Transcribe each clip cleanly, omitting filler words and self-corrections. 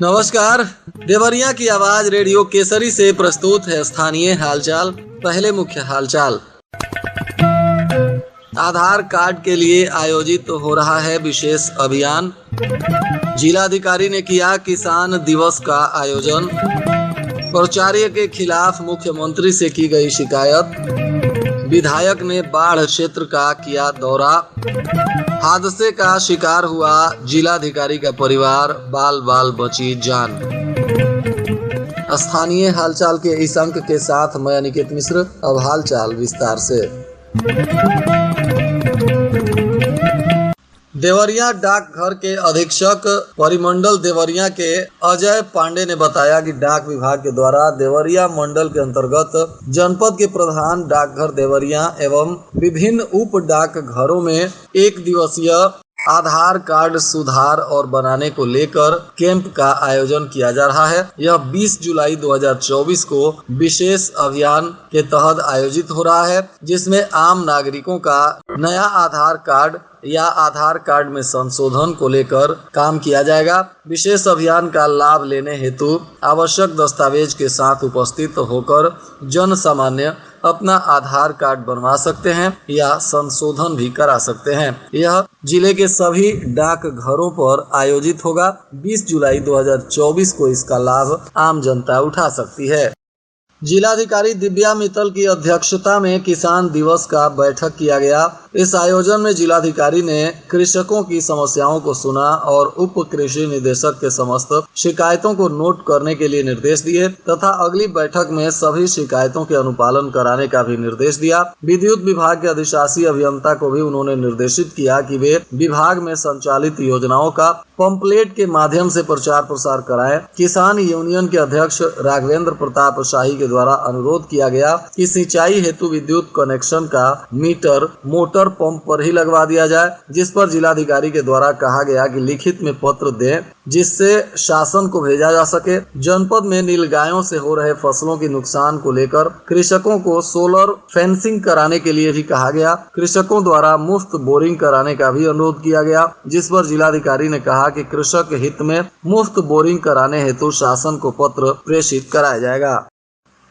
नमस्कार। देवरिया की आवाज रेडियो केसरी से प्रस्तुत है स्थानीय हालचाल। पहले मुख्य हालचाल। आधार कार्ड के लिए आयोजित हो रहा है विशेष अभियान। जिलाधिकारी ने किया किसान दिवस का आयोजन। प्राचार्य के खिलाफ मुख्यमंत्री से की गई शिकायत। विधायक ने बाढ़ क्षेत्र का किया दौरा। हादसे का शिकार हुआ जिलाधिकारी का परिवार, बाल बाल बची जान। स्थानीय हालचाल के इस अंक के साथ मैं अनिकेत मिश्र। अब हालचाल विस्तार से। देवरिया डाकघर के अधीक्षक परिमंडल देवरिया के अजय पांडे ने बताया कि डाक विभाग के द्वारा देवरिया मंडल के अंतर्गत जनपद के प्रधान डाकघर देवरिया एवं विभिन्न उप डाकघरों में एक दिवसीय आधार कार्ड सुधार और बनाने को लेकर कैंप का आयोजन किया जा रहा है। यह 20 जुलाई 2024 को विशेष अभियान के तहत आयोजित हो रहा है, जिसमें आम नागरिकों का नया आधार कार्ड या आधार कार्ड में संशोधन को लेकर काम किया जाएगा। विशेष अभियान का लाभ लेने हेतु आवश्यक दस्तावेज के साथ उपस्थित होकर जन सामान्य अपना आधार कार्ड बनवा सकते हैं या संशोधन भी करा सकते हैं। यह जिले के सभी डाकघरों पर आयोजित होगा। 20 जुलाई 2024 को इसका लाभ आम जनता उठा सकती है। जिलाधिकारी दिव्या मित्तल की अध्यक्षता में किसान दिवस का बैठक किया गया। इस आयोजन में जिलाधिकारी ने कृषकों की समस्याओं को सुना और उप कृषि निदेशक के समस्त शिकायतों को नोट करने के लिए निर्देश दिए तथा अगली बैठक में सभी शिकायतों के अनुपालन कराने का भी निर्देश दिया। विद्युत विभाग के अधिशासी अभियंता को भी उन्होंने निर्देशित किया कि वे विभाग में संचालित योजनाओं का पंपलेट के माध्यम से प्रचार प्रसार कराएं। किसान यूनियन के अध्यक्ष राघवेंद्र प्रताप शाही के द्वारा अनुरोध किया गया कि सिंचाई हेतु विद्युत कनेक्शन का मीटर मोटर पंप पर ही लगवा दिया जाए, जिस पर जिलाधिकारी के द्वारा कहा गया कि लिखित में पत्र दें जिससे शासन को भेजा जा सके। जनपद में नीलगायों से हो रहे फसलों के नुकसान को लेकर कृषकों को सोलर फेंसिंग कराने के लिए भी कहा गया। कृषकों द्वारा मुफ्त बोरिंग कराने का भी अनुरोध किया गया, जिस पर जिलाधिकारी ने कहा कि कृषक हित में मुफ्त बोरिंग कराने हेतु शासन को पत्र प्रेषित कराया जाएगा।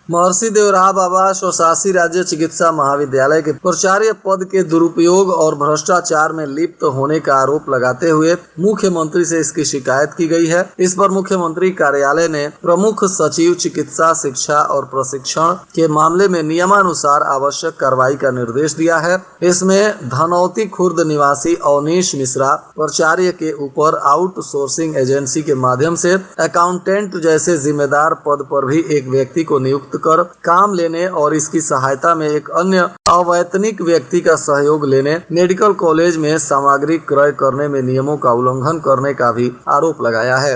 महर्षि देवराव बाबा स्वशासी राज्य चिकित्सा महाविद्यालय के प्राचार्य पद के दुरुपयोग और भ्रष्टाचार में लिप्त होने का आरोप लगाते हुए मुख्यमंत्री से इसकी शिकायत की गई है। इस पर मुख्यमंत्री कार्यालय ने प्रमुख सचिव चिकित्सा शिक्षा और प्रशिक्षण के मामले में नियमानुसार आवश्यक कार्रवाई का निर्देश दिया है। इसमें धनौती खुर्द निवासी अवनीश मिश्रा प्राचार्य के ऊपर आउटसोर्सिंग एजेंसी के माध्यम से अकाउंटेंट जैसे जिम्मेदार पद पर भी एक व्यक्ति को नियुक्त कर काम लेने और इसकी सहायता में एक अन्य अवैतनिक व्यक्ति का सहयोग लेने, मेडिकल कॉलेज में सामग्री क्रय करने में नियमों का उल्लंघन करने का भी आरोप लगाया है।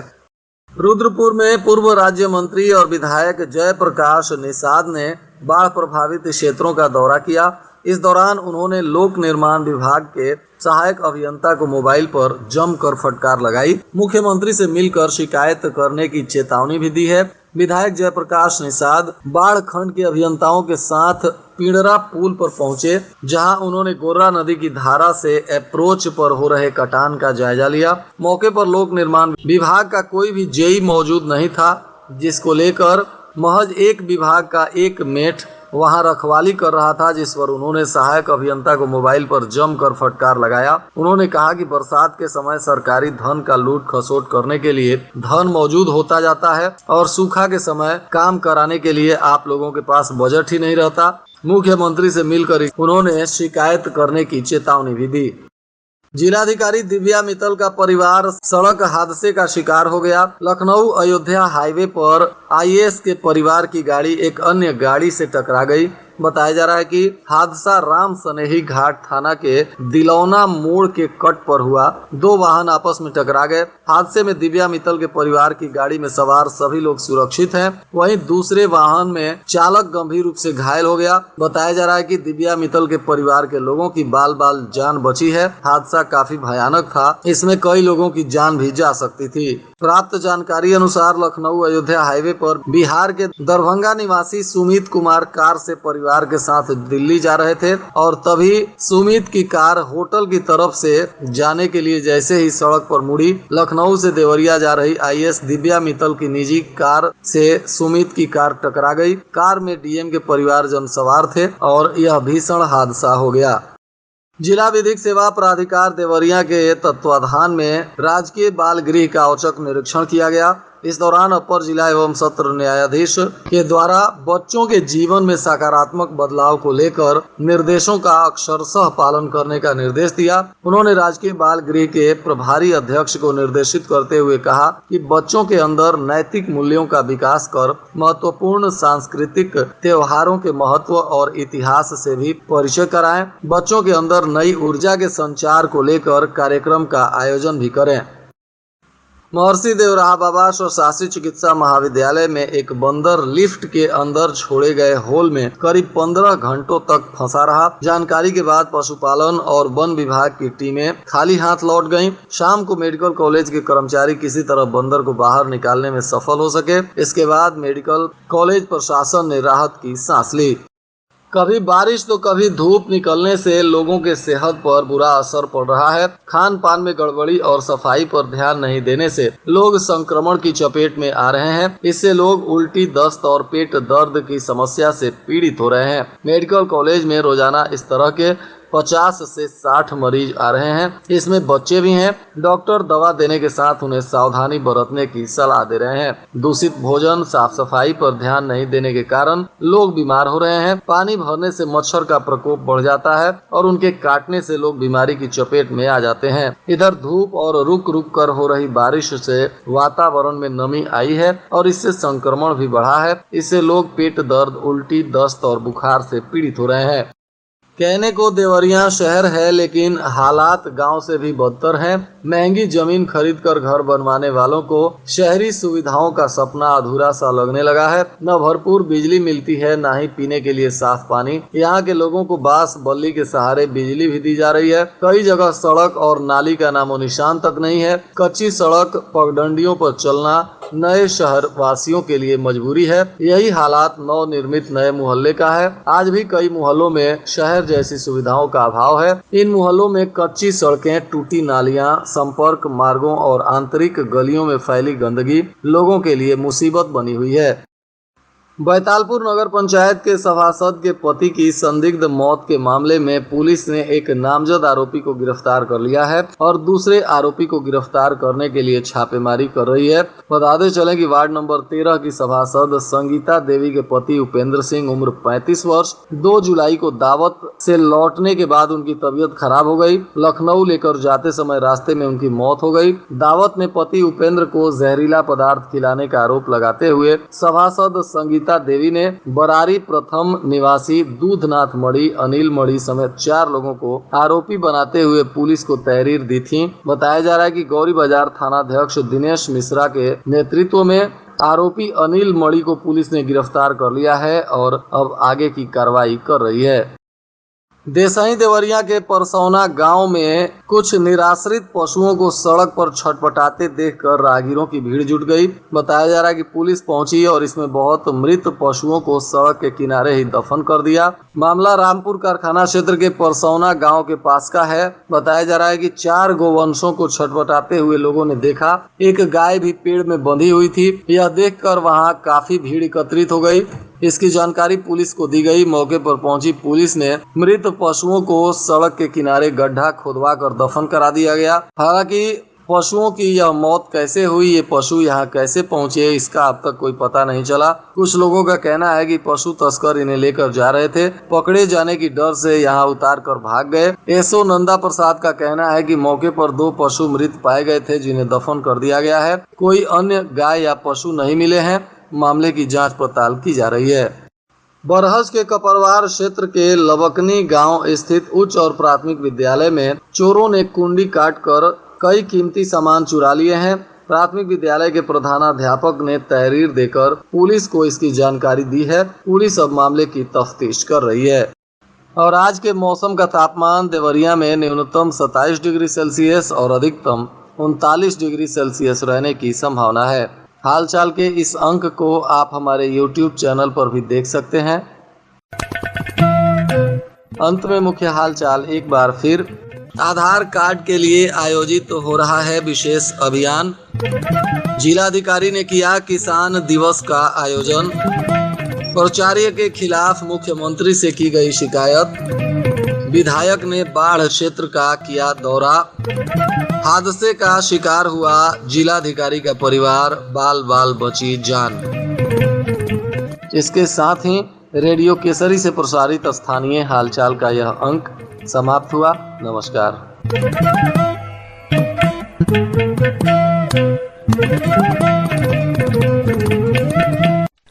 रुद्रपुर में पूर्व राज्य मंत्री और विधायक जयप्रकाश निषाद ने बाढ़ प्रभावित क्षेत्रों का दौरा किया। इस दौरान उन्होंने लोक निर्माण विभाग के सहायक अभियंता को मोबाइल पर जमकर फटकार लगाई। मुख्यमंत्री से मिलकर शिकायत करने की चेतावनी भी दी है। विधायक जयप्रकाश निषाद बाढ़ खंड के अभियंताओं के साथ पिंडरा पुल पर पहुंचे, जहां उन्होंने गोर्रा नदी की धारा से अप्रोच पर हो रहे कटान का जायजा लिया। मौके पर लोक निर्माण विभाग का कोई भी जेई मौजूद नहीं था, जिसको लेकर महज एक विभाग का एक मेट वहां रखवाली कर रहा था, जिस पर उन्होंने सहायक अभियंता को मोबाइल पर जमकर फटकार लगाया। उन्होंने कहा कि बरसात के समय सरकारी धन का लूट खसोट करने के लिए धन मौजूद होता जाता है और सूखा के समय काम कराने के लिए आप लोगों के पास बजट ही नहीं रहता। मुख्यमंत्री से मिलकर उन्होंने शिकायत करने की चेतावनी भी दी। जिलाधिकारी दिव्या मित्तल का परिवार सड़क हादसे का शिकार हो गया। लखनऊ अयोध्या हाईवे पर आईएएस के परिवार की गाड़ी एक अन्य गाड़ी से टकरा गई। बताया जा रहा है कि हादसा राम सनेही घाट थाना के दिलौना मोड़ के कट पर हुआ। दो वाहन आपस में टकरा गए। हादसे में दिव्या मित्तल के परिवार की गाड़ी में सवार सभी लोग सुरक्षित हैं। वहीं दूसरे वाहन में चालक गंभीर रूप से घायल हो गया। बताया जा रहा है कि दिव्या मित्तल के परिवार के लोगों की बाल बाल जान बची है। हादसा काफी भयानक था, इसमें कई लोगों की जान भी जा सकती थी। प्राप्त जानकारी अनुसार लखनऊ अयोध्या हाईवे पर बिहार के दरभंगा निवासी सुमित कुमार कार से परिवार परिवार के साथ दिल्ली जा रहे थे और तभी सुमित की कार होटल की तरफ से जाने के लिए जैसे ही सड़क पर मुड़ी, लखनऊ से देवरिया जा रही आईएएस दिव्या मित्तल की निजी कार से सुमित की कार टकरा गई। कार में डीएम के परिवारजन सवार थे और यह भीषण हादसा हो गया। जिला विधिक सेवा प्राधिकार देवरिया के तत्वाधान में राजकीय बाल गृह का औचक निरीक्षण किया गया। इस दौरान अपर जिला एवं सत्र न्यायाधीश के द्वारा बच्चों के जीवन में सकारात्मक बदलाव को लेकर निर्देशों का अक्षरशः पालन करने का निर्देश दिया। उन्होंने राजकीय बाल गृह के प्रभारी अध्यक्ष को निर्देशित करते हुए कहा कि बच्चों के अंदर नैतिक मूल्यों का विकास कर महत्वपूर्ण सांस्कृतिक त्योहारों के महत्व और इतिहास से भी परिचय कराएं। बच्चों के अंदर नई ऊर्जा के संचार को लेकर कार्यक्रम का आयोजन भी करें। महर्षि देवराहा बाबा स्वशासी चिकित्सा महाविद्यालय में एक बंदर लिफ्ट के अंदर छोड़े गए होल में करीब 15 घंटों तक फंसा रहा। जानकारी के बाद पशुपालन और वन विभाग की टीमें खाली हाथ लौट गईं। शाम को मेडिकल कॉलेज के कर्मचारी किसी तरह बंदर को बाहर निकालने में सफल हो सके। इसके बाद मेडिकल कॉलेज प्रशासन ने राहत की सांस ली। कभी बारिश तो कभी धूप निकलने से लोगों के सेहत पर बुरा असर पड़ रहा है। खान पान में गड़बड़ी और सफाई पर ध्यान नहीं देने से लोग संक्रमण की चपेट में आ रहे हैं। इससे लोग उल्टी, दस्त और पेट दर्द की समस्या से पीड़ित हो रहे हैं। मेडिकल कॉलेज में रोजाना इस तरह के 50 से 60 मरीज आ रहे हैं। इसमें बच्चे भी हैं। डॉक्टर दवा देने के साथ उन्हें सावधानी बरतने की सलाह दे रहे हैं। दूषित भोजन, साफ सफाई पर ध्यान नहीं देने के कारण लोग बीमार हो रहे हैं। पानी भरने से मच्छर का प्रकोप बढ़ जाता है और उनके काटने से लोग बीमारी की चपेट में आ जाते हैं। इधर धूप और रुक रुक कर हो रही बारिश से वातावरण में नमी आई है और इससे संक्रमण भी बढ़ा है। इससे लोग पेट दर्द, उल्टी, दस्त और बुखार से पीड़ित हो रहे हैं। कहने को देवरिया शहर है, लेकिन हालात गांव से भी बदतर हैं। महंगी जमीन खरीदकर घर बनवाने वालों को शहरी सुविधाओं का सपना अधूरा सा लगने लगा है। न भरपूर बिजली मिलती है, न ही पीने के लिए साफ पानी। यहाँ के लोगों को बांस बल्ली के सहारे बिजली भी दी जा रही है। कई जगह सड़क और नाली का नामो निशान तक नहीं है। कच्ची सड़क, पगडंडियों पर चलना नए शहर वासियों के लिए मजबूरी है। यही हालात नव निर्मित नए मोहल्ले का है। आज भी कई मोहल्लों में शहर जैसी सुविधाओं का अभाव है। इन मोहल्लों में कच्ची सड़कें, टूटी नालियां, संपर्क मार्गों और आंतरिक गलियों में फैली गंदगी लोगों के लिए मुसीबत बनी हुई है। बैतालपुर नगर पंचायत के सभासद के पति की संदिग्ध मौत के मामले में पुलिस ने एक नामजद आरोपी को गिरफ्तार कर लिया है और दूसरे आरोपी को गिरफ्तार करने के लिए छापेमारी कर रही है। बताते चलें कि वार्ड नंबर 13 की सभासद संगीता देवी के पति उपेंद्र सिंह, उम्र 35 वर्ष, 2 जुलाई को दावत से लौटने के बाद उनकी तबीयत खराब हो गई। लखनऊ लेकर जाते समय रास्ते में उनकी मौत हो गई। दावत में पति उपेंद्र को जहरीला पदार्थ खिलाने का आरोप लगाते हुए सभासद संगीता देवी ने बरारी प्रथम निवासी दूधनाथ मड़ी, अनिल मड़ी समेत 4 लोगों को आरोपी बनाते हुए पुलिस को तहरीर दी थी। बताया जा रहा है कि गौरी बाजार थानाध्यक्ष दिनेश मिश्रा के नेतृत्व में आरोपी अनिल मड़ी को पुलिस ने गिरफ्तार कर लिया है और अब आगे की कार्रवाई कर रही है। देसाई देवरिया के परसौना गांव में कुछ निराश्रित पशुओं को सड़क पर छटपटाते देखकर राहगीरों की भीड़ जुट गई। बताया जा रहा है कि पुलिस पहुंची और इसमें बहुत मृत पशुओं को सड़क के किनारे ही दफन कर दिया। मामला रामपुर कारखाना क्षेत्र के परसौना गांव के पास का है। बताया जा रहा है कि 4 गोवंशों को छटपटाते हुए लोगों ने देखा। एक गाय भी पेड़ में बंधी हुई थी। यह देखकर वहां काफी भीड़ एकत्रित हो गई। इसकी जानकारी पुलिस को दी गई। मौके पर पहुंची पुलिस ने मृत पशुओं को सड़क के किनारे गड्ढा खोदवा कर दफन करा दिया गया। हालांकि पशुओं की यह मौत कैसे हुई, ये पशु यहाँ कैसे पहुंचे, इसका अब तक कोई पता नहीं चला। कुछ लोगों का कहना है कि पशु तस्कर इन्हें लेकर जा रहे थे, पकड़े जाने की डर से यहाँ उतार कर भाग गए। एसओ नंदा प्रसाद का कहना है कि मौके पर 2 पशु मृत पाए गए थे जिन्हें दफन कर दिया गया है। कोई अन्य गाय या पशु नहीं मिले हैं। मामले की जांच पड़ताल की जा रही है। बरहज के कपरवार क्षेत्र के लबकनी गांव स्थित उच्च और प्राथमिक विद्यालय में चोरों ने कुंडी काटकर कई कीमती सामान चुरा लिए हैं। प्राथमिक विद्यालय के प्रधानाध्यापक ने तहरीर देकर पुलिस को इसकी जानकारी दी है। पुलिस अब मामले की तफ्तीश कर रही है। और आज के मौसम का तापमान देवरिया में न्यूनतम 27 डिग्री सेल्सियस और अधिकतम 39 डिग्री सेल्सियस रहने की संभावना है। हालचाल के इस अंक को आप हमारे YouTube चैनल पर भी देख सकते हैं। अंत में मुख्य हालचाल एक बार फिर। आधार कार्ड के लिए आयोजित हो रहा है विशेष अभियान। जिलाधिकारी ने किया किसान दिवस का आयोजन। प्राचार्य के खिलाफ मुख्यमंत्री से की गई शिकायत। विधायक ने बाढ़ क्षेत्र का किया दौरा। हादसे का शिकार हुआ जिलाधिकारी का परिवार, बाल बाल बची जान। इसके साथ ही रेडियो केसरी से प्रसारित स्थानीय हालचाल का यह अंक समाप्त हुआ। नमस्कार।